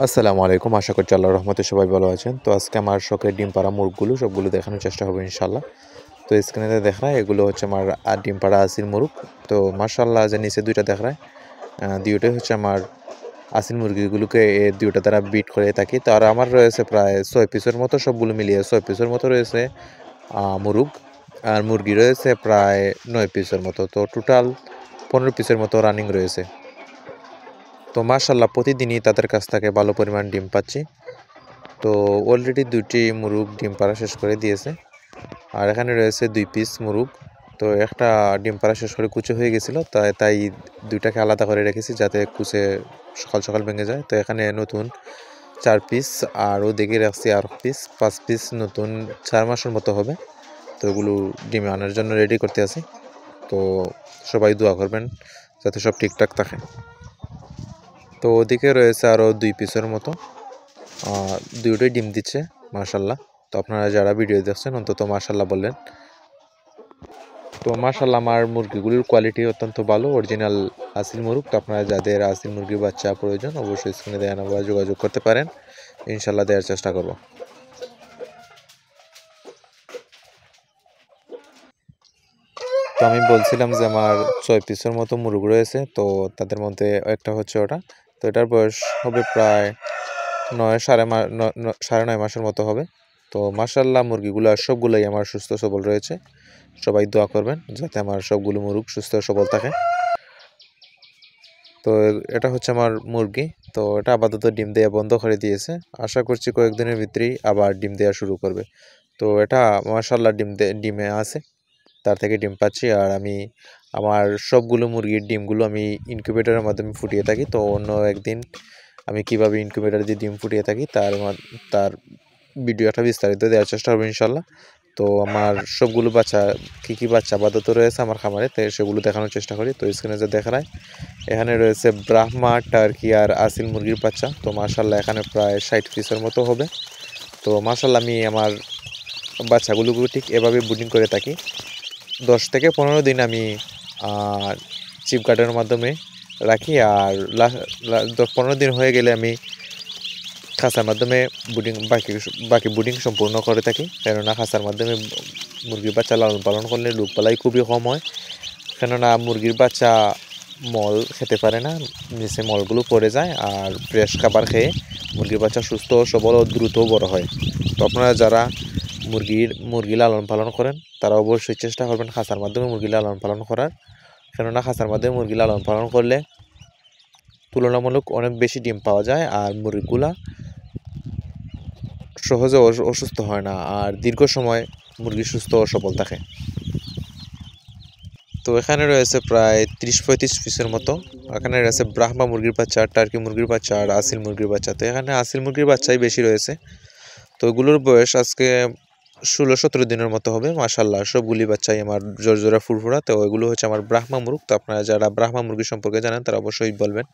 আসসালামু আলাইকুম। আশা করছি আল্লাহর রহমতে সবাই ভালো আছেন। তো আজকে আমার শখের ডিম পাড়া মুরগগুলো সবগুলো দেখানোর চেষ্টা হবে ইনশাআল্লাহ। তো স্ক্রিনে দেখা যায় এগুলো হচ্ছে আমার ডিম পাড়া আসিল মুরগ। তো মাশাআল্লাহ যে নিচে ২টা দেখা যায় ২টাই হচ্ছে আমার আসিল মুরগিগুলোকে এই ২টা দ্বারা বিট করে থাকি। তো আর আমার রয়েছে প্রায় ৬ পিসের মতো, সবগুলো মিলিয়ে ৬ পিসের মতো রয়েছে মুরগ। আর মুরগি রয়েছে প্রায় ৯ পিসের মতো। তো টোটাল ১৫ পিসের মতো রানিং রয়েছে। তো মাশাআল্লাহ প্রতিদিনই তাদের কাছ থেকে ভালো পরিমাণ ডিম পাচ্ছি। তো অলরেডি ২টি মুরগ ডিম পাড়া শেষ করে দিয়েছে। আর এখানে রয়েছে ২ পিস মুরগ। তো একটা ডিম পাড়া শেষ করে কুচে হয়ে গেছিলো। তাই ২টাকে আলাদা করে রেখেছি যাতে কুচে সকাল সকাল ভেঙে যায়। তো এখানে নতুন ৪ পিস আর ওদিকে রাখছি আরও পিস ৫ পিস নতুন ৪ মাসের মতো হবে। তো এগুলো ডিমে আনার জন্য রেডি করতে আছি। তো সবাই দোয়া করবেন যাতে সব ঠিকঠাক থাকে। তো ওদিকে রয়েছে আরও ২ পিসের মতো। ২টোই ডিম দিচ্ছে মাশাআল্লাহ। তো আপনারা যারা ভিডিও দেখছেন অন্তত মাশাআল্লাহ বললেন। তো মাশাআল্লাহ আমার মুরগিগুলির কোয়ালিটি অত্যন্ত ভালো, অরিজিনাল আসিল মুরগ। তো আপনারা যাদের আসিল মুরগির বাচ্চা প্রয়োজন অবশ্যই স্ক্রিনে দেওয়া নাম্বারে যোগাযোগ করতে পারেন। ইনশাআল্লাহ দেওয়ার চেষ্টা করব। তো আমি বলছিলাম যে আমার ৬ পিসের মতো মুরগ রয়েছে। তো তাদের মধ্যে একটা হচ্ছে ওটা। তো এটার বয়স হবে প্রায় ৯.৫ মাসের মতো হবে। তো মাশাআল্লাহ মুরগিগুলো সবগুলোই আমার সুস্থ সবল রয়েছে। সবাই দোয়া করবেন যাতে আমার সবগুলো মুরগ সুস্থ সবল থাকে। তো এটা হচ্ছে আমার মুরগি। তো এটা আপাতত ডিম দেয়া বন্ধ করে দিয়েছে। আশা করছি কয়েকদিনের ভিতরেই আবার ডিম দেয়া শুরু করবে। তো এটা মাশাআল্লাহ ডিমে আছে। তার থেকে ডিম পাচ্ছি। আর আমি আমার সবগুলো মুরগির ডিমগুলো আমি ইনকিউবেটরের মাধ্যমে ফুটিয়ে থাকি। তো অন্য একদিন আমি কিভাবে ইনকিউবেটর দিয়ে ডিম ফুটিয়ে থাকি তার ভিডিওটা বিস্তারিত দেওয়ার চেষ্টা করব ইনশাআল্লাহ। তো আমার সবগুলো বাচ্চা কী বাচ্চা আপাতত রয়েছে আমার খামারে, তো সেগুলো দেখানোর চেষ্টা করি। তো স্ক্রিনে যে দেখা যায় এখানে রয়েছে ব্রাহ্মা, টার্কি আর আসিল মুরগির বাচ্চা। তো মাশাআল্লাহ এখানে প্রায় ৬০ পিসের মতো হবে। তো মাশাআল্লাহ আমি আমার বাচ্চাগুলোকে ঠিক এভাবে ব্রিডিং করে থাকি। ১০ থেকে ১৫ দিন আমি চিপ গার্ডের মাধ্যমে রাখি। আর ১৫ দিন হয়ে গেলে আমি খাঁচার মাধ্যমে বাকি ব্রিডিং সম্পূর্ণ করে থাকি। কেননা খাঁচার মাধ্যমে মুরগির বাচ্চা লালন পালন করলে রোগবালাই খুবই কম হয়। কেননা মুরগির বাচ্চা মল খেতে পারে না, নিচে মলগুলো পড়ে যায়। আর ফ্রেশ খাবার খেয়ে মুরগির বাচ্চা সুস্থ সবল ও দ্রুত বড় হয়। তো আপনারা যারা মুরগি লালন পালন করেন তারা অবশ্যই চেষ্টা করবেন খাঁচার মাধ্যমে মুরগি লালন পালন করার। কেননা খাঁচার মাধ্যমে মুরগি লালন পালন করলে তুলনামূলক অনেক বেশি ডিম পাওয়া যায়। আর মুরগিগুলা সহজে অসুস্থ হয় না। আর দীর্ঘ সময় মুরগি সুস্থ ও সবল থাকে। তো এখানে রয়েছে প্রায় ৩০-৩৫ পিসের মতো। এখানে রয়েছে ব্রাহ্মা মুরগির বাচ্চা, টার্কি মুরগির বাচ্চা আর আসিল মুরগির বাচ্চা। তো এখানে আসিল মুরগির বাচ্চাই বেশি রয়েছে। তো এগুলোর বয়স আজকে ১৬-১৭ দিনের মতো হবে। মাশাআল্লাহ সবগুলি বাচ্চাই আমার জোরজোড়া ফুরফুরা। তো এগুলো হচ্ছে আমার ব্রাহ্মা মুরগ। তো আপনারা যারা ব্রাহ্মা মুরগি সম্পর্কে জানেন তারা অবশ্যই বলবেন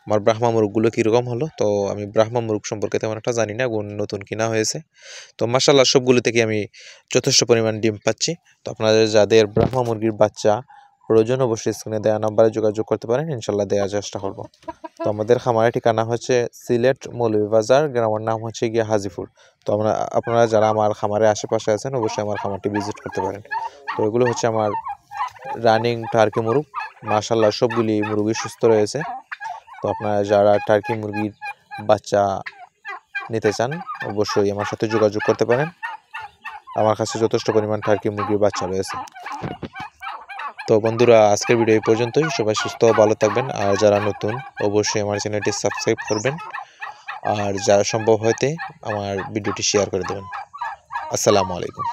আমার ব্রাহ্মা মুরগগুলো কীরকম হলো। তো আমি ব্রাহ্মা মুরগ সম্পর্কে তেমন একটা জানি না, নতুন কিনা হয়েছে। তো মাশাআল্লাহ সবগুলো থেকে আমি যথেষ্ট পরিমাণ ডিম পাচ্ছি। তো আপনাদের যাদের ব্রাহ্মা মুরগির বাচ্চা প্রয়োজন অবশ্যই স্ক্রিনে দেওয়া নাম্বারে যোগাযোগ করতে পারেন। ইনশাআল্লাহ দেওয়ার চেষ্টা করব। তো আমাদের খামারের ঠিকানা হচ্ছে সিলেট মৌলভীবাজার, গ্রামের নাম হচ্ছে গিয়ে হাজিপুর। তো আপনারা যারা আমার খামারের আশেপাশে আছেন অবশ্যই আমার খামারটি ভিজিট করতে পারেন। তো এগুলো হচ্ছে আমার রানিং টার্কি মুরগ। মাশাআল্লাহ সবগুলি মুরগি সুস্থ রয়েছে। তো আপনারা যারা টার্কি মুরগির বাচ্চা নিতে চান অবশ্যই আমার সাথে যোগাযোগ করতে পারেন। আমার কাছে যথেষ্ট পরিমাণ টার্কি মুরগির বাচ্চা রয়েছে। তো বন্ধুরা আজকের ভিডিও এই পর্যন্তই। সবাই সুস্থ ও ভালো থাকবেন। আর যারা নতুন অবশ্যই আমার চ্যানেলটি সাবস্ক্রাইব করবেন। আর যারা সম্ভব হতে আমার ভিডিওটি শেয়ার করে দেবেন। আসসালামু আলাইকুম।